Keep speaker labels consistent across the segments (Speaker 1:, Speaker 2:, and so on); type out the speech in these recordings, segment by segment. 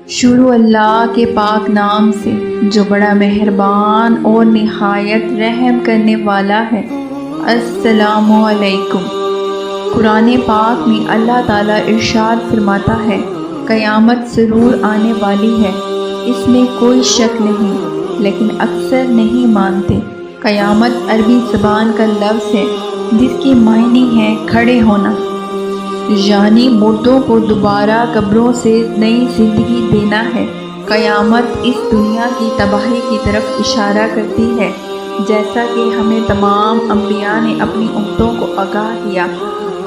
Speaker 1: شروع اللہ کے پاک نام سے جو بڑا مہربان اور نہایت رحم کرنے والا ہے۔ السلام علیکم۔ قرآن پاک میں اللہ تعالیٰ ارشاد فرماتا ہے، قیامت ضرور آنے والی ہے، اس میں کوئی شک نہیں، لیکن اکثر نہیں مانتے۔ قیامت عربی زبان کا لفظ ہے جس کی معنی ہے کھڑے ہونا، یعنی مردوں کو دوبارہ قبروں سے نئی زندگی دینا ہے۔ قیامت اس دنیا کی تباہی کی طرف اشارہ کرتی ہے، جیسا کہ ہمیں تمام انبیاء نے اپنی امتوں کو آگاہ کیا۔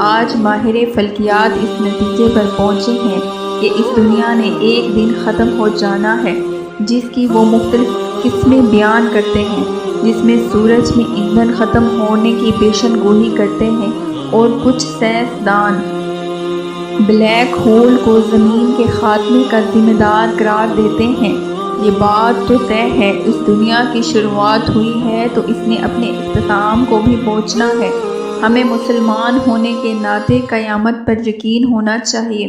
Speaker 1: آج ماہر فلکیات اس نتیجے پر پہنچے ہیں کہ اس دنیا نے ایک دن ختم ہو جانا ہے، جس کی وہ مختلف قسمیں بیان کرتے ہیں، جس میں سورج میں ایندھن ختم ہونے کی پیشن گوئی کرتے ہیں، اور کچھ سائنسدان بلیک ہول کو زمین کے خاتمے کا ذمہ دار قرار دیتے ہیں۔ یہ بات تو طے ہے، اس دنیا کی شروعات ہوئی ہے تو اس نے اپنے اختتام کو بھی پہنچنا ہے۔ ہمیں مسلمان ہونے کے ناطے قیامت پر یقین ہونا چاہیے۔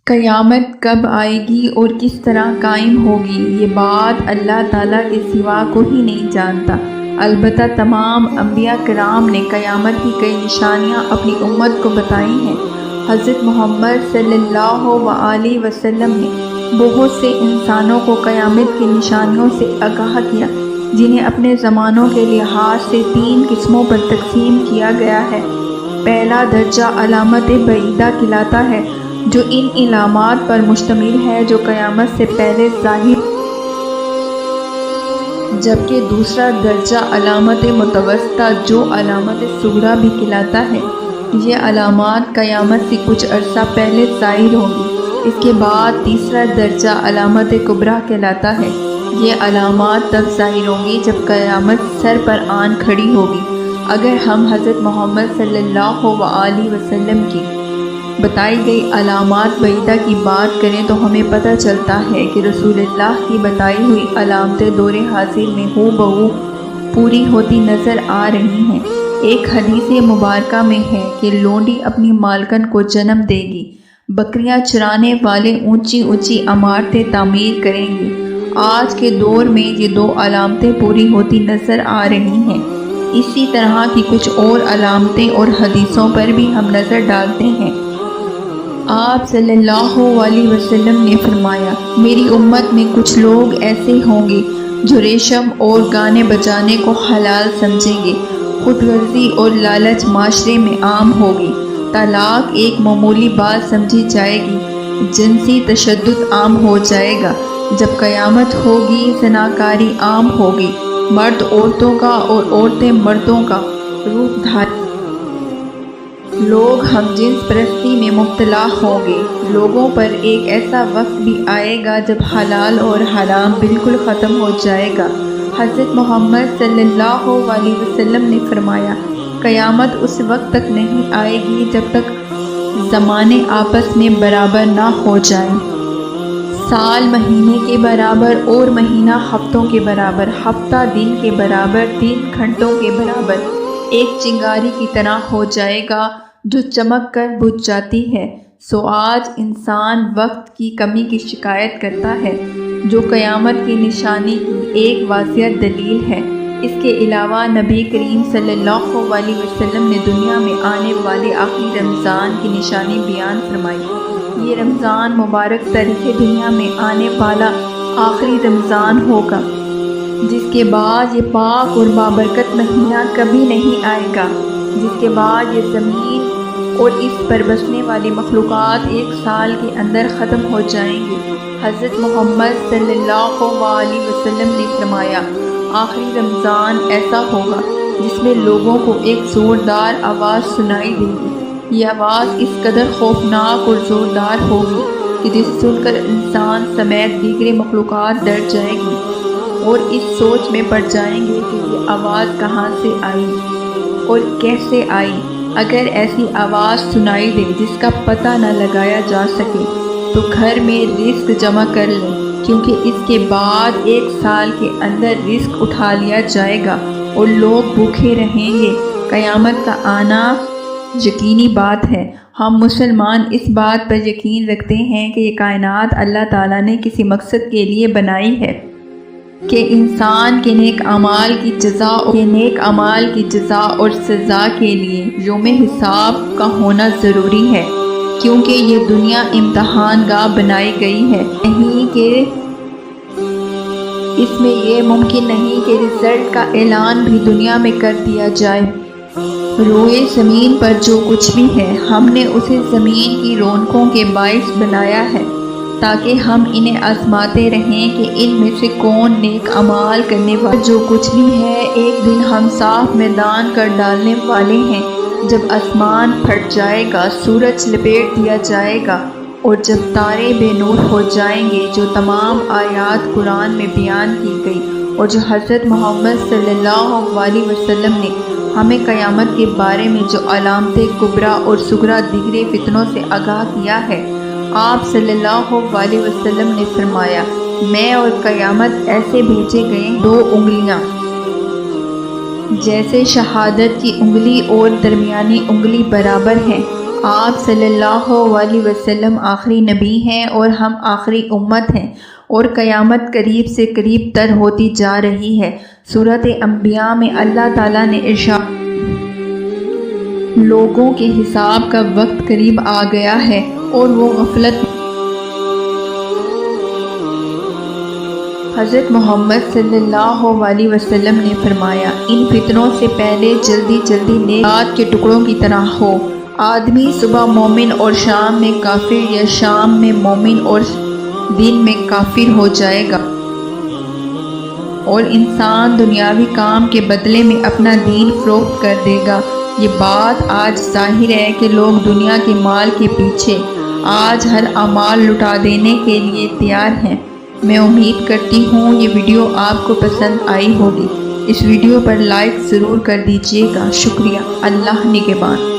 Speaker 1: قیامت کب آئے گی اور کس طرح قائم ہوگی، یہ بات اللہ تعالیٰ کے سوا کوئی نہیں جانتا۔ البتہ تمام انبیاء کرام نے قیامت کی کئی نشانیاں اپنی امت کو بتائی ہیں۔ حضرت محمد صلی اللہ علیہ وسلم نے بہت سے انسانوں کو قیامت کی نشانیوں سے آگاہ کیا، جنہیں اپنے زمانوں کے لحاظ سے 3 قسموں پر تقسیم کیا گیا ہے۔ پہلا درجہ علامت بعیدہ کہلاتا ہے، جو ان علامات پر مشتمل ہے جو قیامت سے پہلے ظاہر، جبکہ دوسرا درجہ علامت متوسطہ جو علامت صغریٰ بھی کہلاتا ہے۔ یہ علامات قیامت سے کچھ عرصہ پہلے ظاہر ہوں گی۔ اس کے بعد تیسرا درجہ علامت کبریٰ کہلاتا ہے۔ یہ علامات تب ظاہر ہوں گی جب قیامت سر پر آن کھڑی ہوگی۔ اگر ہم حضرت محمد صلی اللہ علیہ وسلم کی بتائی گئی علامات بعیدہ کی بات کریں تو ہمیں پتہ چلتا ہے کہ رسول اللہ کی بتائی ہوئی علامتیں دور حاضر میں ہو بہو پوری ہوتی نظر آ رہی ہیں۔ ایک حدیث مبارکہ میں ہے کہ لونڈی اپنی مالکن کو جنم دے گی، بکریاں چرانے والے اونچی اونچی عمارتیں تعمیر کریں گے۔ آج کے دور میں یہ 2 علامتیں پوری ہوتی نظر آ رہی ہیں۔ اسی طرح کی کچھ اور علامتیں اور حدیثوں پر بھی ہم نظر ڈالتے ہیں۔ آپ صلی اللہ علیہ وسلم نے فرمایا، میری امت میں کچھ لوگ ایسے ہوں گے جو ریشم اور گانے بجانے کو حلال سمجھیں گے۔ خود غرضی اور لالچ معاشرے میں عام ہوگی۔ طلاق ایک معمولی بات سمجھی جائے گی۔ جنسی تشدد عام ہو جائے گا۔ جب قیامت ہوگی زناکاری عام ہوگی۔ مرد عورتوں کا اور عورتیں مردوں کا روپ دھاریں۔ لوگ ہم جنس پرستی میں مبتلا ہوں گے۔ لوگوں پر ایک ایسا وقت بھی آئے گا جب حلال اور حرام بالکل ختم ہو جائے گا۔ حضرت محمد صلی اللہ علیہ وسلم نے فرمایا، قیامت اس وقت تک نہیں آئے گی جب تک زمانے آپس میں برابر نہ ہو جائیں۔ سال مہینے کے برابر اور مہینہ ہفتوں کے برابر، ہفتہ دن کے برابر، دن گھنٹوں کے برابر ایک چنگاری کی طرح ہو جائے گا جو چمک کر بجھ جاتی ہے۔ سو آج انسان وقت کی کمی کی شکایت کرتا ہے، جو قیامت کی نشانی کی ایک واضح دلیل ہے۔ اس کے علاوہ نبی کریم صلی اللہ علیہ وسلم نے دنیا میں آنے والے آخری رمضان کی نشانی بیان فرمائی۔ یہ رمضان مبارک تاریخ دنیا میں آنے والا آخری رمضان ہوگا، جس کے بعد یہ پاک اور بابرکت مہینہ کبھی نہیں آئے گا، جس کے بعد یہ زمین اور اس پر بسنے والی مخلوقات 1 سال کے اندر ختم ہو جائیں گے۔ حضرت محمد صلی اللہ علیہ وسلم نے فرمایا، آخری رمضان ایسا ہوگا جس میں لوگوں کو ایک زوردار آواز سنائی دے گی۔ یہ آواز اس قدر خوفناک اور زوردار ہوگی کہ جس سن کر انسان سمیت دیگر مخلوقات ڈر جائے گی اور اس سوچ میں پڑ جائیں گے کہ یہ آواز کہاں سے آئی اور کیسے آئی۔ اگر ایسی آواز سنائی دے جس کا پتہ نہ لگایا جا سکے تو گھر میں رزق جمع کر لیں، کیونکہ اس کے بعد 1 سال کے اندر رزق اٹھا لیا جائے گا اور لوگ بھوکے رہیں گے۔ قیامت کا آنا یقینی بات ہے۔ ہم مسلمان اس بات پر یقین رکھتے ہیں کہ یہ کائنات اللہ تعالیٰ نے کسی مقصد کے لیے بنائی ہے کہ انسان کے نیک اعمال کی جزا اور سزا کے لیے یوم حساب کا ہونا ضروری ہے، کیونکہ یہ دنیا امتحان گاہ بنائی گئی ہے، نہیں کہ اس میں یہ ممکن نہیں کہ رزلٹ کا اعلان بھی دنیا میں کر دیا جائے۔ روئے زمین پر جو کچھ بھی ہے ہم نے اسے زمین کی رونقوں کے باعث بنایا ہے تاکہ ہم انہیں آزماتے رہیں کہ ان میں سے کون نیک اعمال کرنے والا۔ جو کچھ بھی ہے ایک دن ہم صاف میدان کر ڈالنے والے ہیں، جب آسمان پھٹ جائے گا، سورج لپیٹ دیا جائے گا اور جب تارے بے نور ہو جائیں گے، جو تمام آیات قرآن میں بیان کی گئی اور جو حضرت محمد صلی اللہ علیہ وسلم نے ہمیں قیامت کے بارے میں جو علامتیں کبریٰ اور صغریٰ دیگر فتنوں سے آگاہ کیا ہے، آپ صلی اللہ علیہ وسلم نے فرمایا، میں اور قیامت ایسے بھیجے گئے دو انگلیاں جیسے شہادت کی انگلی اور درمیانی انگلی برابر ہیں۔ آپ صلی اللہ علیہ وسلم آخری نبی ہیں اور ہم آخری امت ہیں، اور قیامت قریب سے قریب تر ہوتی جا رہی ہے۔ سورۃ انبیاء میں اللہ تعالیٰ نے ارشاد، لوگوں کے حساب کا وقت قریب آ گیا ہے اور وہ غفلت۔ حضرت محمد صلی اللہ علیہ وسلم نے فرمایا، ان فتنوں سے پہلے جلدی جلدی نیک رات کے ٹکڑوں کی طرح ہو۔ آدمی صبح مومن اور شام میں کافر، یا شام میں مومن اور دن میں کافر ہو جائے گا، اور انسان دنیاوی کام کے بدلے میں اپنا دین فروخت کر دے گا۔ یہ بات آج ظاہر ہے کہ لوگ دنیا کے مال کے پیچھے آج ہر اعمال لٹا دینے کے لیے تیار ہیں۔ میں امید کرتی ہوں یہ ویڈیو آپ کو پسند آئی ہوگی۔ اس ویڈیو پر لائک ضرور کر دیجیے گا۔ شکریہ۔ اللہ نگہبان۔